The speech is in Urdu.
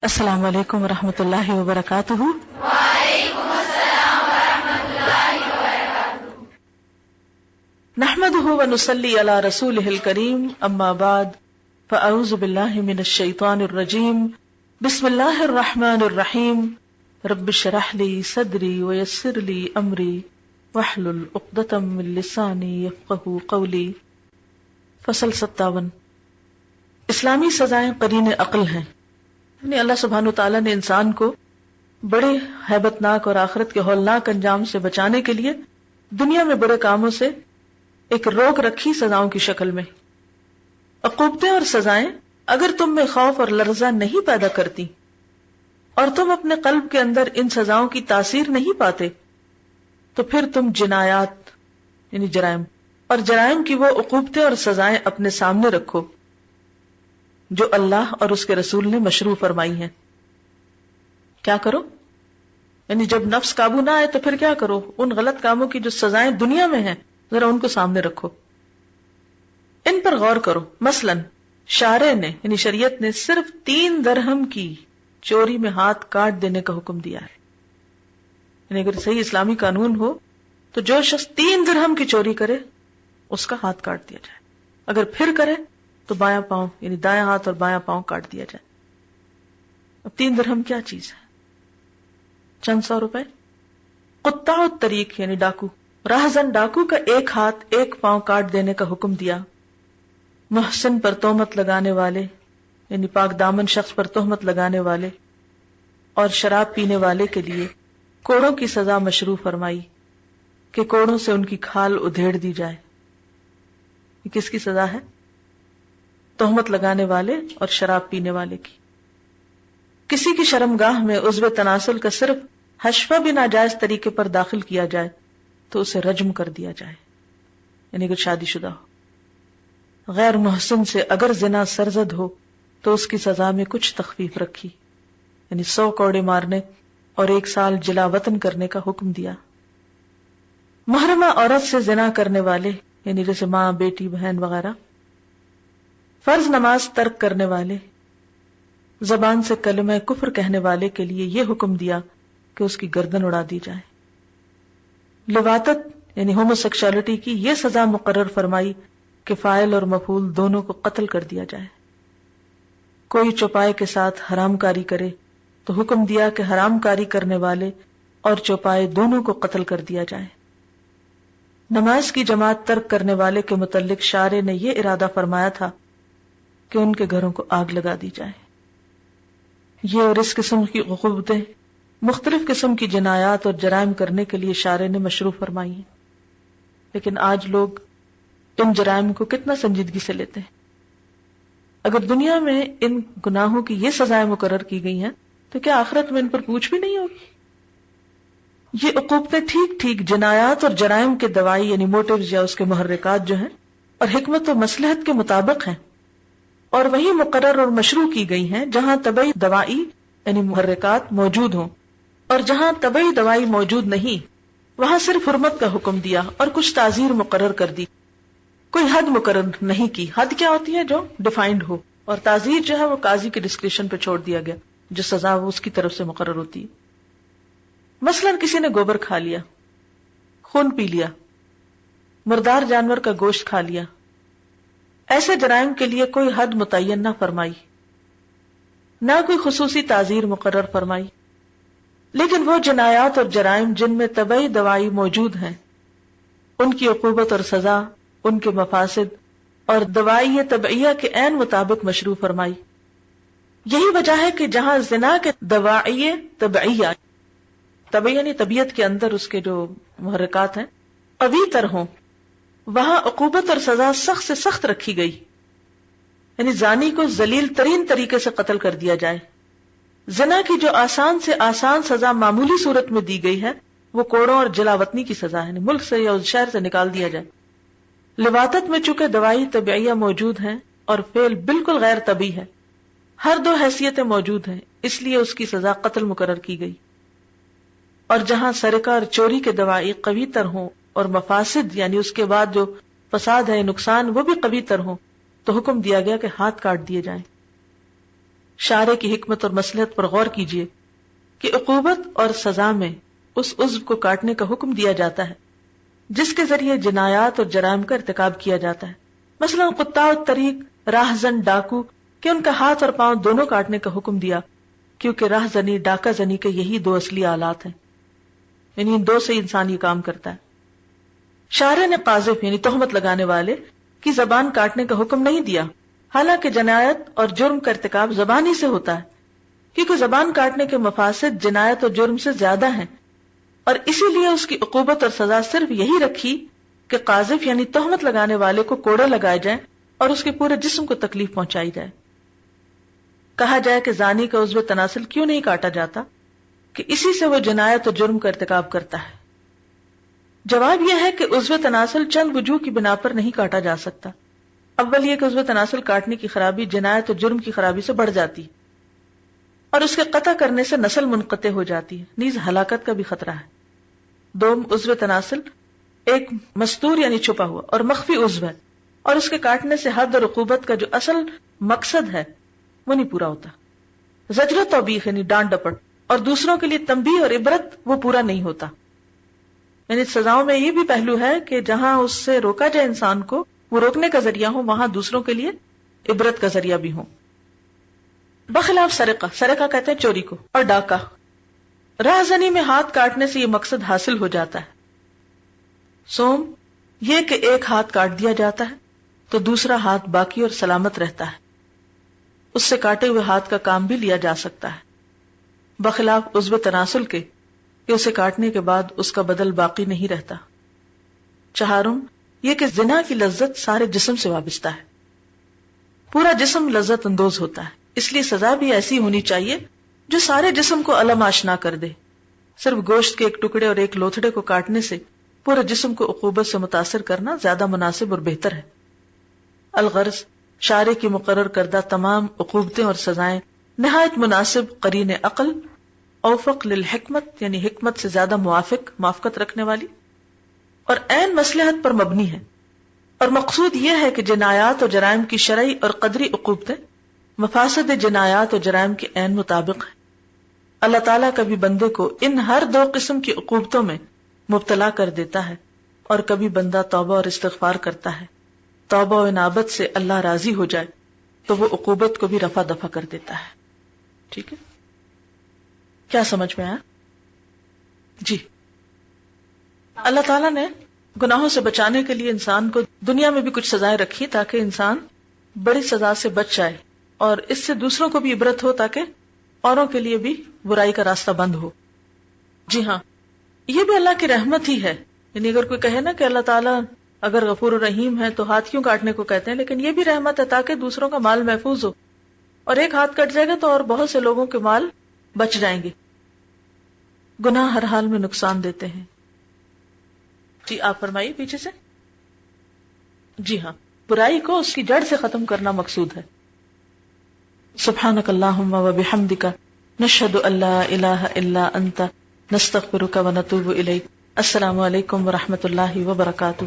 السلام علیکم ورحمۃ اللہ وبرکاتہ۔ وعلیکم السلام ورحمۃ اللہ وبرکاتہ۔ نحمده ونصلی علی رسولہ الکریم، اما بعد فاعوذ باللہ من الشیطان الرجیم، بسم اللہ الرحمن الرحیم، رب اشرح لی صدری ویسر لی امری واحلل عقدۃ من لسانی یفقهوا قولی۔ فصل 57، اسلامی سزائیں قرین عقل ہیں، یعنی اللہ سبحانہ وتعالیٰ نے انسان کو بڑے ہیبت ناک اور آخرت کے ہولناک انجام سے بچانے کے لیے دنیا میں برے کاموں سے ایک روک رکھی سزاؤں کی شکل میں۔ عقوبتیں اور سزائیں اگر تم میں خوف اور لرزہ نہیں پیدا کرتی اور تم اپنے قلب کے اندر ان سزاؤں کی تاثیر نہیں پاتے تو پھر تم جنایات یعنی جرائم اور جرائم کی وہ عقوبتیں اور سزائیں اپنے سامنے رکھو جو اللہ اور اس کے رسول نے مشروع فرمائی ہیں۔ کیا کرو؟ یعنی جب نفس قابو نہ آئے تو پھر کیا کرو؟ ان غلط کاموں کی جو سزائیں دنیا میں ہیں ذرا ان کو سامنے رکھو، ان پر غور کرو۔ مثلا شارع نے یعنی شریعت نے صرف 3 درہم کی چوری میں ہاتھ کاٹ دینے کا حکم دیا ہے۔ یعنی اگر صحیح اسلامی قانون ہو تو جو شخص 3 درہم کی چوری کرے اس کا ہاتھ کاٹ دیا جائے، اگر پھر کرے تو بایاں پاؤں یعنی دایاں ہاتھ اور بایاں پاؤں کاٹ دیا جائے۔ اب 3 درہم کیا چیز ہے؟ چند 100 روپے۔ قطاع الطریق یعنی ڈاکو، راہزن ڈاکو کا 1 ہاتھ 1 پاؤں کاٹ دینے کا حکم دیا۔ محسن پر تہمت لگانے والے یعنی پاک دامن شخص پر تہمت لگانے والے اور شراب پینے والے کے لیے کوڑوں کی سزا مشروع فرمائی کہ کوڑوں سے ان کی کھال ادھیڑ دی جائے۔ یہ کس کی سزا ہے؟ تہمت لگانے والے اور شراب پینے والے کی۔ کسی کی شرمگاہ میں عضو تناسل کا صرف حشفہ بھی ناجائز طریقے پر داخل کیا جائے تو اسے رجم کر دیا جائے، یعنی اگر شادی شدہ ہو۔ غیر محسن سے اگر زنا سرزد ہو تو اس کی سزا میں کچھ تخفیف رکھی، یعنی 100 کوڑے مارنے اور 1 سال جلا وطن کرنے کا حکم دیا۔ محرمہ عورت سے زنا کرنے والے یعنی جیسے ماں، بیٹی، بہن وغیرہ، فرض نماز ترک کرنے والے، زبان سے کلمہ کفر کہنے والے کے لیے یہ حکم دیا کہ اس کی گردن اڑا دی جائے۔ لواطت یعنی ہومو سیکشوالٹی کی یہ سزا مقرر فرمائی کہ فاعل اور مفعول دونوں کو قتل کر دیا جائے۔ کوئی چوپائے کے ساتھ حرام کاری کرے تو حکم دیا کہ حرام کاری کرنے والے اور چوپائے دونوں کو قتل کر دیا جائے۔ نماز کی جماعت ترک کرنے والے کے متعلق شارع نے یہ ارادہ فرمایا تھا کہ ان کے گھروں کو آگ لگا دی جائے۔ یہ اور اس قسم کی عقوبتیں مختلف قسم کی جنایات اور جرائم کرنے کے لیے شارع نے مشروع فرمائی ہیں، لیکن آج لوگ ان جرائم کو کتنا سنجیدگی سے لیتے ہیں۔ اگر دنیا میں ان گناہوں کی یہ سزائیں مقرر کی گئی ہیں تو کیا آخرت میں ان پر پوچھ بھی نہیں ہوگی؟ یہ عقوبتیں ٹھیک ٹھیک جنایات اور جرائم کے دوائی یعنی موٹیوز یا اس کے محرکات جو ہیں اور حکمت و مصلحت کے مطابق ہیں، اور وہی مقرر اور مشروع کی گئی ہیں جہاں طبعی دوائی یعنی محرکات موجود ہوں، اور جہاں طبعی دوائی موجود نہیں وہاں صرف حرمت کا حکم دیا اور کچھ تعزیر مقرر کر دی، کوئی حد مقرر نہیں کی۔ حد کیا ہوتی ہے؟ جو ڈیفائنڈ ہو، اور تعزیر جو ہے وہ قاضی کے ڈسکریشن پہ چھوڑ دیا گیا، جو سزا وہ اس کی طرف سے مقرر ہوتی ہے۔ مثلا کسی نے گوبر کھا لیا، خون پی لیا، مردار جانور کا گوشت کھا لیا، ایسے جرائم کے لیے کوئی حد متعین نہ فرمائی، نہ کوئی خصوصی تعزیر مقرر فرمائی، لیکن وہ جنایات اور جرائم جن میں طبعی دوائی موجود ہیں ان کی عقوبت اور سزا ان کے مفاسد اور دوائی طبعیہ کے عین مطابق مشروع فرمائی۔ یہی وجہ ہے کہ جہاں زنا کے دواعی طبعیہ طبعی یعنی طبیعت کے اندر اس کے جو محرکات ہیں قوی تر ہوں وہاں عقوبت اور سزا سخت سے سخت رکھی گئی، یعنی زانی کو ذلیل ترین طریقے سے قتل کر دیا جائے۔ زنا کی جو آسان سے آسان سزا معمولی صورت میں دی گئی ہے وہ کوڑوں اور جلاوطنی کی سزا ہے، ملک سے یا شہر سے نکال دیا جائے۔ لواطت میں چونکہ دوائی طبعیہ موجود ہیں اور فعل بالکل غیر طبعی ہے، ہر 2 حیثیتیں موجود ہیں، اس لیے اس کی سزا قتل مقرر کی گئی۔ اور جہاں سرقہ اور چوری کے دوائی قوی تر ہوں اور مفاسد یعنی اس کے بعد جو فساد ہے نقصان وہ بھی قوی تر ہوں تو حکم دیا گیا کہ ہاتھ کاٹ دیے جائیں۔ شارع کی حکمت اور مصلحت پر غور کیجیے کہ عقوبت اور سزا میں اس عضو کو کاٹنے کا حکم دیا جاتا ہے جس کے ذریعے جنایات اور جرائم کا ارتکاب کیا جاتا ہے. مثلا قطاع الطریق، راہزن، ڈاکو، کہ ان کا ہاتھ اور پاؤں دونوں کاٹنے کا حکم دیا، کیونکہ راہزنی ڈاکہ زنی کے یہی دو اصلی آلات ہیں، یعنی ان دو سے انسان یہ کام کرتا ہے. شارع نے قاذف یعنی تہمت لگانے والے کی زبان کاٹنے کا حکم نہیں دیا، حالانکہ جنایت اور جرم کا ارتکاب زبان ہی سے ہوتا ہے، کیونکہ زبان کاٹنے کے مفاسد جنایت اور جرم سے زیادہ ہیں، اور اسی لیے اس کی عقوبت اور سزا صرف یہی رکھی کہ قاذف یعنی تہمت لگانے والے کو کوڑے لگائے جائیں اور اس کے پورے جسم کو تکلیف پہنچائی جائے. کہا جائے کہ زانی کا عضو تناسل کیوں نہیں کاٹا جاتا کہ اسی سے وہ جنایت اور جرم کا ارتکاب کرتا ہے. جواب یہ ہے کہ عضو تناسل چند وجوہ کی بنا پر نہیں کاٹا جا سکتا. اول یہ کہ عضو تناسل کاٹنے کی خرابی جنایت اور جرم کی خرابی سے بڑھ جاتی اور اس کے قطع کرنے سے نسل منقطع ہو جاتی ہے، نیز ہلاکت کا بھی خطرہ ہے. دوم، عضو تناسل ایک مستور یعنی چھپا ہوا اور مخفی عضو ہے، اور اس کے کاٹنے سے حد اور عقوبت کا جو اصل مقصد ہے وہ نہیں پورا ہوتا. زجر و توبیخ یعنی ڈانٹ ڈپٹ اور دوسروں کے لیے تنبیہ اور عبرت وہ پورا نہیں ہوتا. یعنی سزاؤں میں یہ بھی پہلو ہے کہ جہاں اس سے روکا جائے انسان کو، وہ روکنے کا ذریعہ ہو، وہاں دوسروں کے لیے عبرت کا ذریعہ بھی ہو. بخلاف سرقہ، سرقہ کہتے ہیں چوری کو، اور ڈاکہ، راہزنی میں ہاتھ کاٹنے سے یہ مقصد حاصل ہو جاتا ہے. سوم، یہ کہ ایک ہاتھ کاٹ دیا جاتا ہے تو دوسرا ہاتھ باقی اور سلامت رہتا ہے، اس سے کاٹے ہوئے ہاتھ کا کام بھی لیا جا سکتا ہے، بخلاف عضو تناسل کے کہ اسے کاٹنے کے بعد اس کا بدل باقی نہیں رہتا. چہارم، یہ کہ زنا کی لذت سارے جسم سے وابستہ ہے، پورا جسم لذت اندوز ہوتا ہے، اس لیے سزا بھی ایسی ہونی چاہیے جو سارے جسم کو الم آشنا کر دے. صرف گوشت کے ایک ٹکڑے اور ایک لوتھڑے کو کاٹنے سے پورے جسم کو عقوبت سے متاثر کرنا زیادہ مناسب اور بہتر ہے. الغرض، شارع کی مقرر کردہ تمام عقوبتیں اور سزائیں نہایت مناسب، قرین عقل، اوفق للحکمت یعنی حکمت سے زیادہ موافقت رکھنے والی اور عین مصلحت پر مبنی ہے. اور مقصود یہ ہے کہ جنایات اور جرائم کی شرعی اور قدری عقوبتیں مفاسد جنایات اور جرائم کے عین مطابق ہیں. اللہ تعالیٰ کبھی بندے کو ان ہر دو قسم کی عقوبتوں میں مبتلا کر دیتا ہے، اور کبھی بندہ توبہ اور استغفار کرتا ہے، توبہ و انابت سے اللہ راضی ہو جائے تو وہ عقوبت کو بھی رفع دفع کر دیتا ہے. ٹھیک ہے، کیا سمجھ میں آیا؟ جی، اللہ تعالیٰ نے گناہوں سے بچانے کے لیے انسان کو دنیا میں بھی کچھ سزائیں رکھی تاکہ انسان بڑی سزا سے بچ جائے اور اس سے دوسروں کو بھی عبرت ہو تاکہ اوروں کے لیے بھی برائی کا راستہ بند ہو. جی ہاں، یہ بھی اللہ کی رحمت ہی ہے. یعنی اگر کوئی کہے نا کہ اللہ تعالیٰ اگر غفور الرحیم ہے تو ہاتھ کیوں کاٹنے کو کہتے ہیں، لیکن یہ بھی رحمت ہے تاکہ دوسروں کا مال محفوظ ہو، اور ایک ہاتھ کٹ جائے گا تو اور بہت سے لوگوں کے مال بچ جائیں گے. گناہ ہر حال میں نقصان دیتے ہیں. جی آپ فرمائیے پیچھے سے. جی ہاں، برائی کو اس کی جڑ سے ختم کرنا مقصود ہے. سبحانک اللہم و بحمدک نشہد ان لا الہ الا انت نستغفرک و نتوب الیک. السلام علیکم و رحمۃ اللہ وبرکاتہ.